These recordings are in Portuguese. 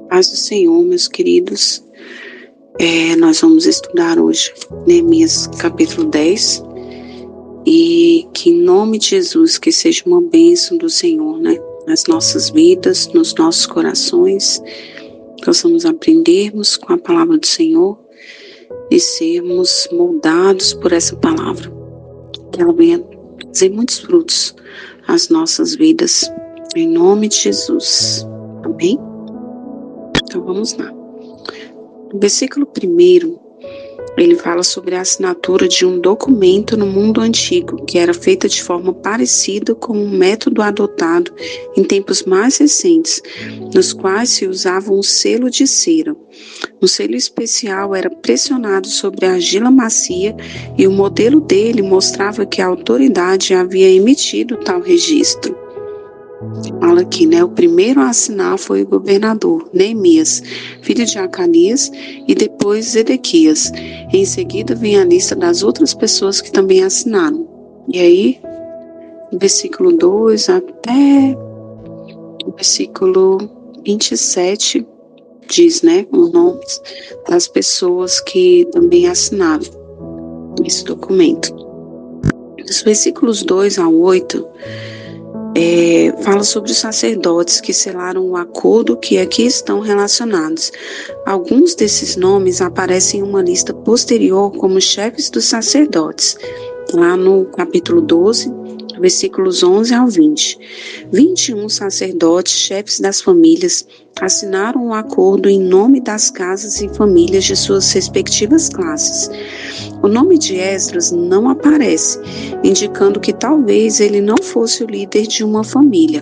Paz do Senhor, meus queridos. Nós vamos estudar hoje Neemias capítulo 10 e que em nome de Jesus que seja uma bênção do Senhor, nas nossas vidas, nos nossos corações, possamos aprendermos com a palavra do Senhor e sermos moldados por essa palavra, que ela venha trazer muitos frutos às nossas vidas, em nome de Jesus. Amém? Então vamos lá. No versículo 1, ele fala sobre a assinatura de um documento no mundo antigo, que era feita de forma parecida com um método adotado em tempos mais recentes, nos quais se usava um selo de cera. Um selo especial era pressionado sobre a argila macia e o modelo dele mostrava que a autoridade havia emitido tal registro. Fala aqui, o primeiro a assinar foi o governador Neemias, filho de Acanias, e depois Zedequias. Em seguida vem a lista das outras pessoas que também assinaram. E aí, do versículo 2 até o versículo 27, diz, os nomes das pessoas que também assinaram esse documento. Dos versículos 2 ao 8, fala sobre os sacerdotes que selaram o acordo que aqui estão relacionados. Alguns desses nomes aparecem em uma lista posterior como chefes dos sacerdotes, lá no capítulo 12, versículos 11 ao 20. 21 sacerdotes, chefes das famílias, assinaram o acordo em nome das casas e famílias de suas respectivas classes. O nome de Esdras não aparece, indicando que talvez ele não fosse o líder de uma família.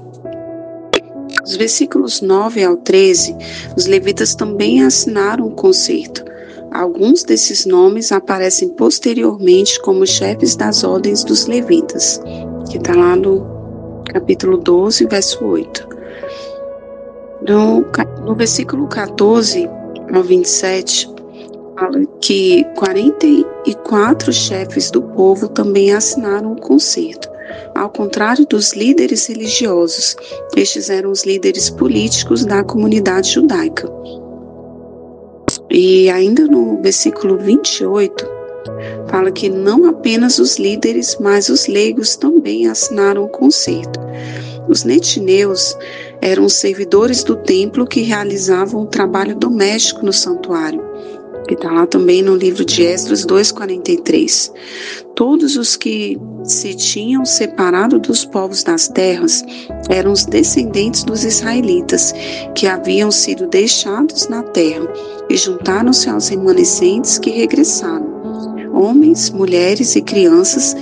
Os versículos 9 ao 13, os levitas também assinaram o concerto. Alguns desses nomes aparecem posteriormente como chefes das ordens dos levitas, que está lá no capítulo 12, verso 8. No versículo 14 ao 27, fala que 44 chefes do povo também assinaram o concerto. Ao contrário dos líderes religiosos, estes eram os líderes políticos da comunidade judaica. E ainda no versículo 28, fala que não apenas os líderes, mas os leigos também assinaram o concerto. Os netineus eram os servidores do templo que realizavam o trabalho doméstico no santuário, que está lá também no livro de Esdras 2:43. Todos os que se tinham separado dos povos das terras eram os descendentes dos israelitas, que haviam sido deixados na terra, e juntaram-se aos remanescentes que regressaram. Homens, mulheres e crianças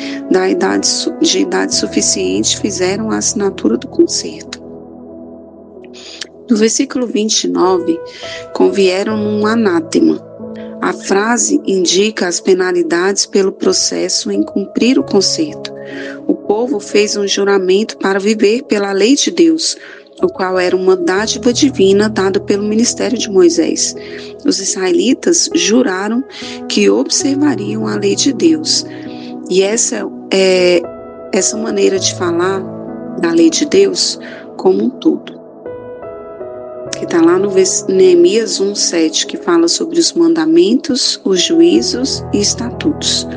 de idade suficiente fizeram a assinatura do concerto. No versículo 29, convieram num anátema. A frase indica as penalidades pelo processo em cumprir o concerto. O povo fez um juramento para viver pela lei de Deus, o qual era uma dádiva divina dada pelo ministério de Moisés. Os israelitas juraram que observariam a lei de Deus. E essa é essa maneira de falar da lei de Deus como um todo, que está lá no Neemias 1:7, que fala sobre os mandamentos, os juízos e estatutos.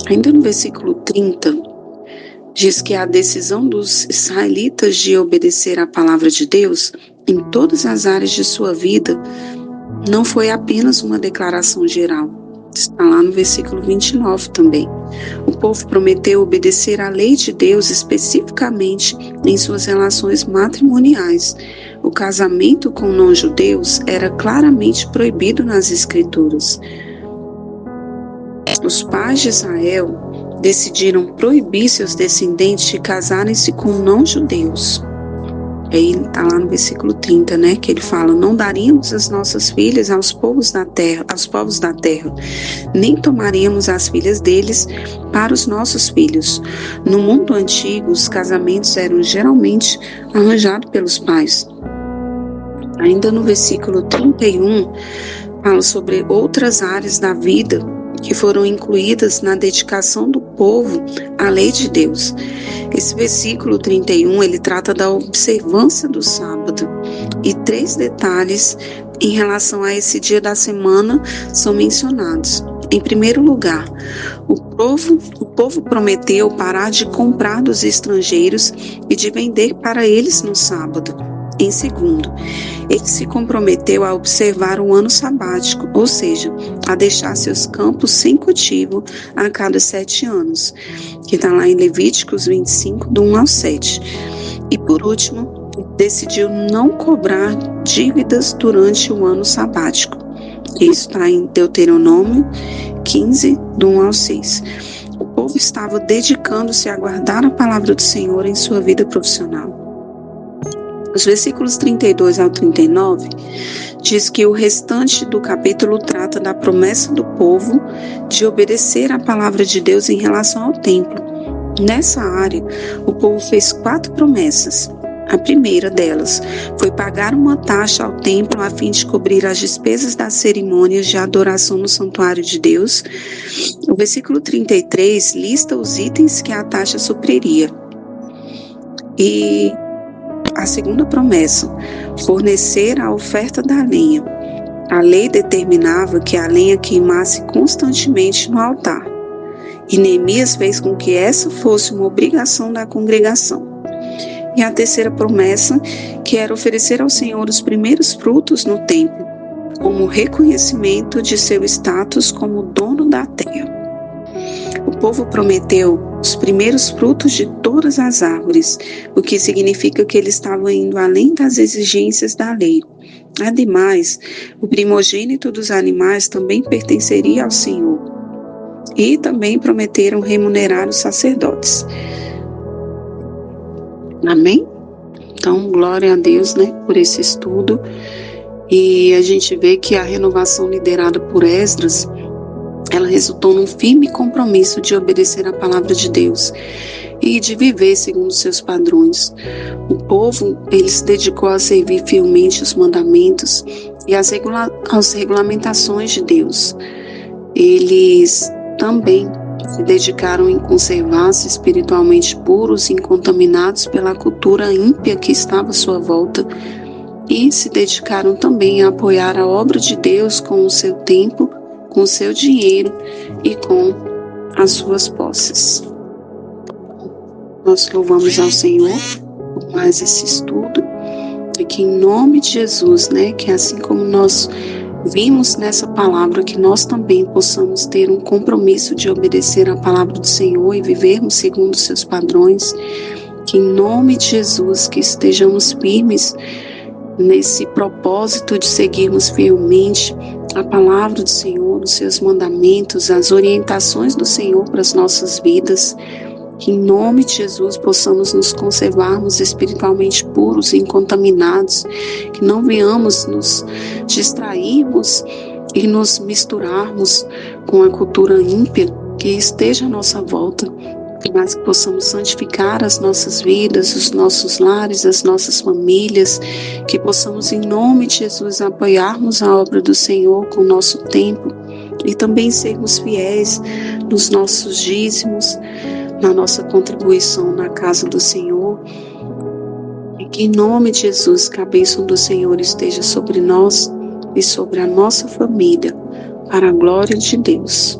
Ainda no versículo 30, diz que a decisão dos israelitas de obedecer à palavra de Deus em todas as áreas de sua vida não foi apenas uma declaração geral. Está lá no versículo 29 também. O povo prometeu obedecer à lei de Deus especificamente em suas relações matrimoniais. O casamento com não-judeus era claramente proibido nas Escrituras. Os pais de Israel decidiram proibir seus descendentes de casarem-se com não-judeus. Aí está lá no versículo 30, que ele fala: não daríamos as nossas filhas aos povos da terra, nem tomaríamos as filhas deles para os nossos filhos. No mundo antigo, os casamentos eram geralmente arranjados pelos pais. Ainda no versículo 31, fala sobre outras áreas da vida que foram incluídas na dedicação do povo à lei de Deus. Esse versículo 31, ele trata da observância do sábado. E 3 detalhes em relação a esse dia da semana são mencionados. Em primeiro lugar, o povo prometeu parar de comprar dos estrangeiros e de vender para eles no sábado. Em segundo, ele se comprometeu a observar o ano sabático, ou seja, a deixar seus campos sem cultivo a cada 7 anos, que está lá em Levíticos 25, do 1 ao 7. E por último, decidiu não cobrar dívidas durante o ano sabático. Isso está em Deuteronômio 15, do 1 ao 6. O povo estava dedicando-se a guardar a palavra do Senhor em sua vida profissional. Os versículos 32 ao 39 diz que o restante do capítulo trata da promessa do povo de obedecer à palavra de Deus em relação ao templo. Nessa área, o povo fez 4 promessas. A primeira delas foi pagar uma taxa ao templo a fim de cobrir as despesas das cerimônias de adoração no santuário de Deus. O versículo 33 lista os itens que a taxa supriria. E a segunda promessa, fornecer a oferta da lenha. A lei determinava que a lenha queimasse constantemente no altar. E Neemias fez com que essa fosse uma obrigação da congregação. E a terceira promessa, que era oferecer ao Senhor os primeiros frutos no templo, como reconhecimento de seu status como dono da terra. O povo prometeu os primeiros frutos de todas as árvores, o que significa que ele estava indo além das exigências da lei. Ademais, o primogênito dos animais também pertenceria ao Senhor. E também prometeram remunerar os sacerdotes. Amém? Então, glória a Deus, por esse estudo. E a gente vê que a renovação liderada por Esdras, ela resultou num firme compromisso de obedecer à palavra de Deus e de viver segundo seus padrões. O povo, ele se dedicou a servir fielmente os mandamentos e as regulamentações de Deus. Eles também se dedicaram em conservar-se espiritualmente puros e incontaminados pela cultura ímpia que estava à sua volta, e se dedicaram também a apoiar a obra de Deus com o seu tempo, com o seu dinheiro e com as suas posses. Nós louvamos ao Senhor por mais esse estudo, e que em nome de Jesus, que assim como nós vimos nessa palavra, que nós também possamos ter um compromisso de obedecer à palavra do Senhor e vivermos segundo os seus padrões, que em nome de Jesus, que estejamos firmes nesse propósito de seguirmos fielmente a palavra do Senhor, os seus mandamentos, as orientações do Senhor para as nossas vidas, que em nome de Jesus possamos nos conservarmos espiritualmente puros e incontaminados, que não venhamos nos distrairmos e nos misturarmos com a cultura ímpia que esteja à nossa volta, mas que possamos santificar as nossas vidas, os nossos lares, as nossas famílias, que possamos em nome de Jesus apoiarmos a obra do Senhor com o nosso tempo e também sermos fiéis nos nossos dízimos, na nossa contribuição na casa do Senhor, e que em nome de Jesus, que a bênção do Senhor esteja sobre nós e sobre a nossa família, para a glória de Deus.